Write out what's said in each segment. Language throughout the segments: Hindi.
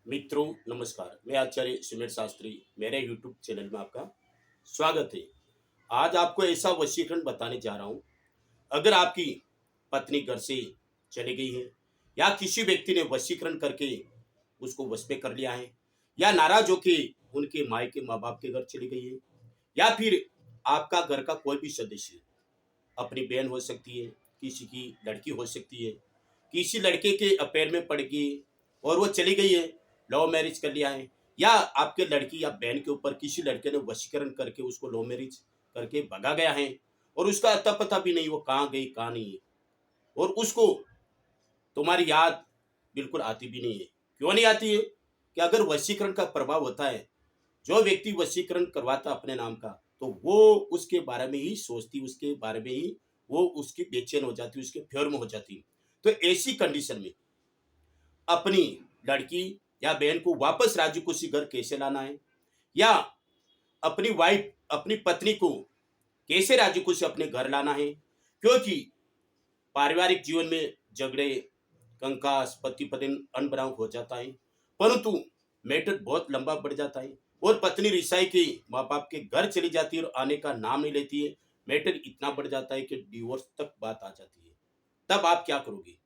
मित्रों नमस्कार। मैं आचार्य सुमेर शास्त्री, मेरे यूट्यूब चैनल में आपका स्वागत है। आज आपको ऐसा वशीकरण बताने जा रहा हूँ। अगर आपकी पत्नी घर से चली गई है या किसी व्यक्ति ने वशीकरण करके उसको वश में कर लिया है या नाराज होके उनके मायके माँ बाप के घर चली गई है या फिर आपका घर का कोई भी सदस्य, अपनी बहन हो सकती है, किसी की लड़की हो सकती है, किसी लड़के के अफेयर में पड़ गई और वो चली गई है, लव मैरिज कर लिया है, या आपके लड़की या बहन के ऊपर किसी लड़के ने वशीकरण करके उसको लव मैरिज करके भगा गया है और उसका अता पता भी नहीं, वो कहाँ गई कहाँ नहीं है, और उसको तुम्हारी याद बिल्कुल आती भी नहीं है। क्यों नहीं आती है? कि अगर वशीकरण का प्रभाव होता है, जो व्यक्ति वशीकरण करवाता अपने नाम का, तो वो उसके बारे में ही सोचती, उसके बारे में ही वो उसकी बेचैन हो जाती, उसके फेवर में हो जाती। तो ऐसी कंडीशन में अपनी लड़की या बहन को वापस राजी खुशी घर कैसे लाना है, या अपनी वाइफ अपनी पत्नी को कैसे राजी खुशी अपने घर लाना है, क्योंकि पारिवारिक जीवन में झगड़े, कंकास, पति पत्नी अनबनाव हो जाता है, परंतु मैटर बहुत लंबा बढ़ जाता है और पत्नी रिसाई के माँ बाप के घर चली जाती है और आने का नाम नहीं लेती है। मैटर इतना बढ़ जाता है कि डिवोर्स तक बात आ जाती है। तब आप क्या करोगे?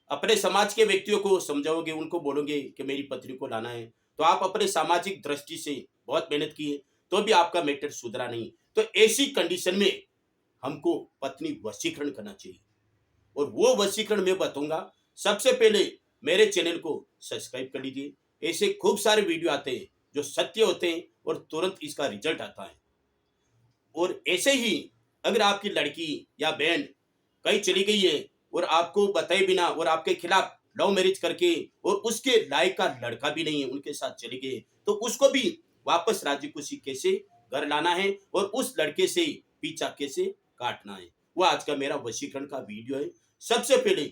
अपने समाज के व्यक्तियों को समझाओगे, उनको बोलोगे कि मेरी पत्नी को लाना है, तो आप अपने सामाजिक दृष्टि से बहुत मेहनत की है, तो भी आपका मैटर सुधरा नहीं। तो ऐसी कंडीशन में हमको पत्नी वशीकरण करना चाहिए, और वो वशीकरण मैं बताऊंगा। सबसे पहले मेरे चैनल को सब्सक्राइब कर लीजिए। ऐसे खूब सारे वीडियो आते हैं जो सत्य होते हैं और तुरंत इसका रिजल्ट आता है। और ऐसे ही अगर आपकी लड़की या बहन कहीं चली गई है और आपको बताए बिना और आपके खिलाफ लव मैरिज करके और उसके लायक का लड़का भी नहीं है, उनके साथ चली गई, तो उसको भी वापस राजी खुशी कैसे घर लाना है और उस लड़के से पीछा कैसे काटना है, वो आज का मेरा वशीकरण का वीडियो है। सबसे पहले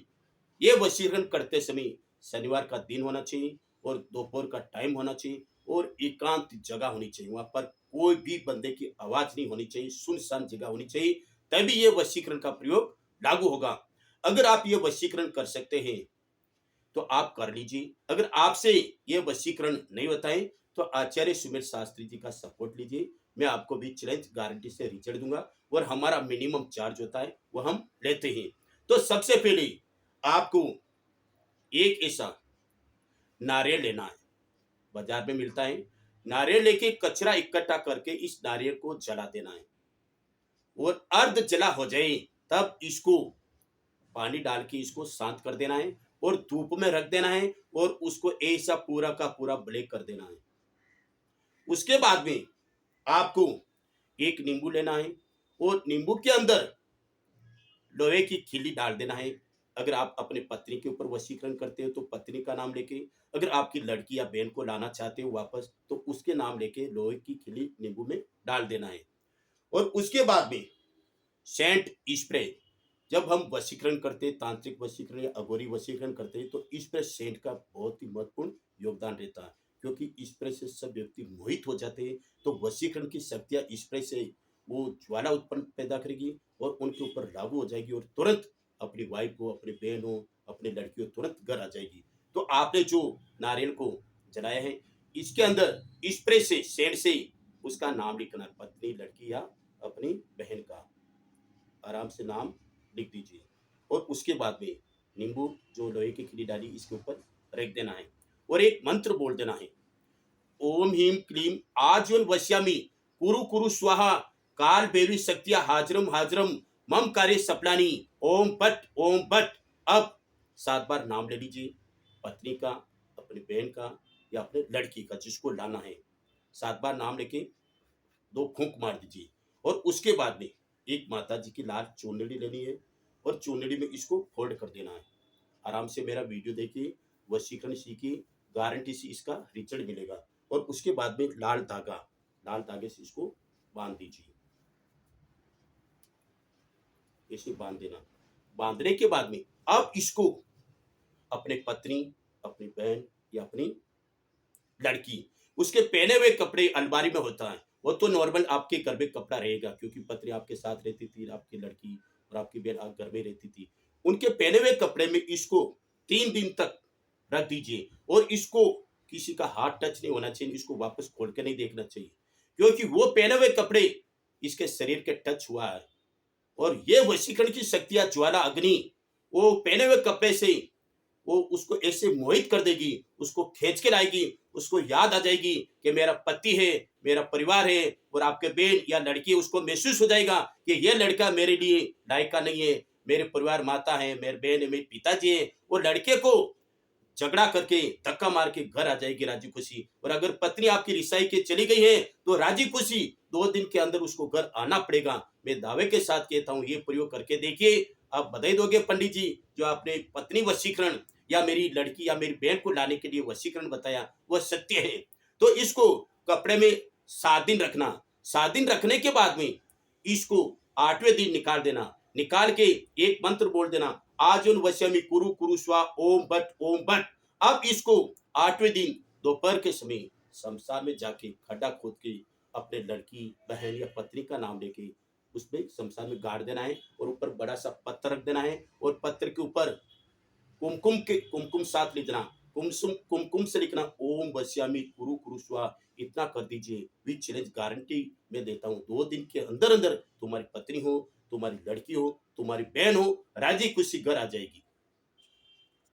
ये वशीकरण करते समय शनिवार का दिन होना चाहिए और दोपहर का टाइम होना चाहिए और एकांत जगह होनी चाहिए। वहां पर कोई भी बंदे की आवाज नहीं होनी चाहिए, सुनसान जगह होनी चाहिए, तभी ये वशीकरण का प्रयोग लागू होगा। अगर आप ये वशीकरण कर सकते हैं तो आप कर लीजिए। अगर आपसे ये वशीकरण नहीं होता है तो आचार्य सुमेर शास्त्री जी का सपोर्ट लीजिए। मैं आपको भी चैलेंज गारंटी से रिजल्ट दूंगा और हमारा मिनिमम चार्ज होता है वो हम लेते हैं। तो सबसे पहले आपको एक ऐसा नारियल लेना है, बाजार में मिलता है। नारियल लेके कचरा इकट्ठा करके इस नारियल को जला देना है और अर्ध जला हो जाए तब इसको पानी डाल के इसको शांत कर देना है और धूप में रख देना है और उसको ऐसा पूरा का पूरा ब्लैक कर देना है। उसके बाद में आपको एक नींबू लेना है और नींबू के अंदर लोहे की खिल्ली डाल देना है। अगर आप अपने पत्नी के ऊपर वशीकरण करते हो तो पत्नी का नाम लेके, अगर आपकी लड़की या बहन को लाना चाहते हो वापस तो उसके नाम लेके लोहे की खिल्ली नींबू में डाल देना है। और उसके बाद में सेंट स्प्रे, जब हम वशीकरण करते हैं, तांत्रिक वशीकरण या अघोरी वशीकरण करते हैं, तो इस पर सेंट का बहुत ही महत्वपूर्ण योगदान रहता है, क्योंकि इस पर से सब व्यक्ति मोहित हो जाते हैं। तो वशीकरण की शक्तियाँ इस पर से वो ज्वाला उत्पन्न पैदा करेगी और उनके ऊपर लागू हो जाएगी और तुरंत अपनी वाइफ हो, अपनी बहन हो, अपनी लड़की हो, तुरंत घर आ जाएगी। तो आपने जो नारियल को जलाया है, इसके अंदर स्प्रे से, सेंट से उसका नाम लिखना है, पत्नी, लड़की या अपनी बहन का आराम से नाम लिख दीजिए। और उसके बाद में नींबू जो लोहे की खिल्ली डाली इसके ऊपर रख देना है और एक मंत्र बोल देना है, ओम ह्रीं क्लीं आजीवन वश्यामि कुरु कुरु स्वाहा काल भैरवी शक्तिया हाजरम हाजरम मम कार्य सपलानी ओम बट। अब 7 बार नाम ले लीजिए, पत्नी का, अपनी बहन का या अपने लड़की का जिसको लाना है। 7 बार नाम लेके 2 फूंक मार दीजिए और उसके बाद में एक माता जी की लाल चुनरी लेनी है और चुनरी में इसको फोल्ड कर देना है। आराम से मेरा वीडियो देखिए, वशीकरण सीखिए, गारंटी से इसका रिजल्ट मिलेगा। और उसके बाद में लाल धागा, लाल धागे से इसको बांध दीजिए, इसे बांध देना। बांधने के बाद में अब इसको अपने पत्नी, अपनी बहन या अपनी लड़की, उसके पहने हुए कपड़े अलमारी में होता है, वो तो नॉर्मल आपके घर में कपड़ा रहेगा, क्योंकि पत्नी आपके साथ रहती थी, आपकी लड़की और आपकी बहन आप घर में रहती थी। उनके पहने हुए कपड़े में इसको 3 दिन तक रख दीजिए और इसको किसी का हाथ टच नहीं होना चाहिए, इसको वापस खोल के नहीं देखना चाहिए, क्योंकि वो पहने हुए कपड़े इसके शरीर के टच हुआ है। और ये वशीकरण की शक्तियां, ज्वाला, अग्नि, वो पहने हुए कपड़े से वो उसको ऐसे मोहित कर देगी, उसको खींच के लाएगी, उसको याद आ जाएगी कि मेरा पति है, मेरा परिवार है, और आपके बहन या लड़की, उसको महसूस हो जाएगा कि ये लड़का मेरे लिए लायक का नहीं है, मेरे परिवार माता है, मेरे बहन है, मेरे पिताजी है। वो लड़के को झगड़ा करके धक्का मार के घर आ जाएगी राजी खुशी। और अगर पत्नी आपकी रिसाई के चली गई है तो राजी खुशी 2 दिन के अंदर उसको घर आना पड़ेगा। मैं दावे के साथ कहता हूँ, ये प्रयोग करके देखिए, आप बधाई दोगे पंडित जी। जो आपने पत्नी वशीकरण या मेरी लड़की या मेरी बहन को लाने के लिए वशीकरण बताया वह सत्य है। तो इसको कपड़े में 7 दिन रखना, 7 दिन रखने के बाद में इसको 8वें दिन निकाल देना। निकाल के एक मंत्र बोल देना, आजुन वश्यमि कुरु कुरु स्वा ओम बट ओम बट। अब इसको 8वें दिन दोपहर के समय शमशान में जाके खड्डा खोद के अपने लड़की, बहन या पत्नी का नाम लेके उसमें शमशान में गाड़ देना है, और ऊपर बड़ा सा पत्थर रख देना है, और पत्थर के ऊपर कुमकुम साथ लिखना। कुमकुम से लिखना ओम वश्यामी कुरु कुरु स्वा। इतना कर दीजिए, विद चैलेंज गारंटी मैं देता हूँ, 2 दिन के अंदर अंदर तुम्हारी पत्नी हो, तुम्हारी लड़की हो, तुम्हारी बहन हो, राजी खुशी घर आ जाएगी।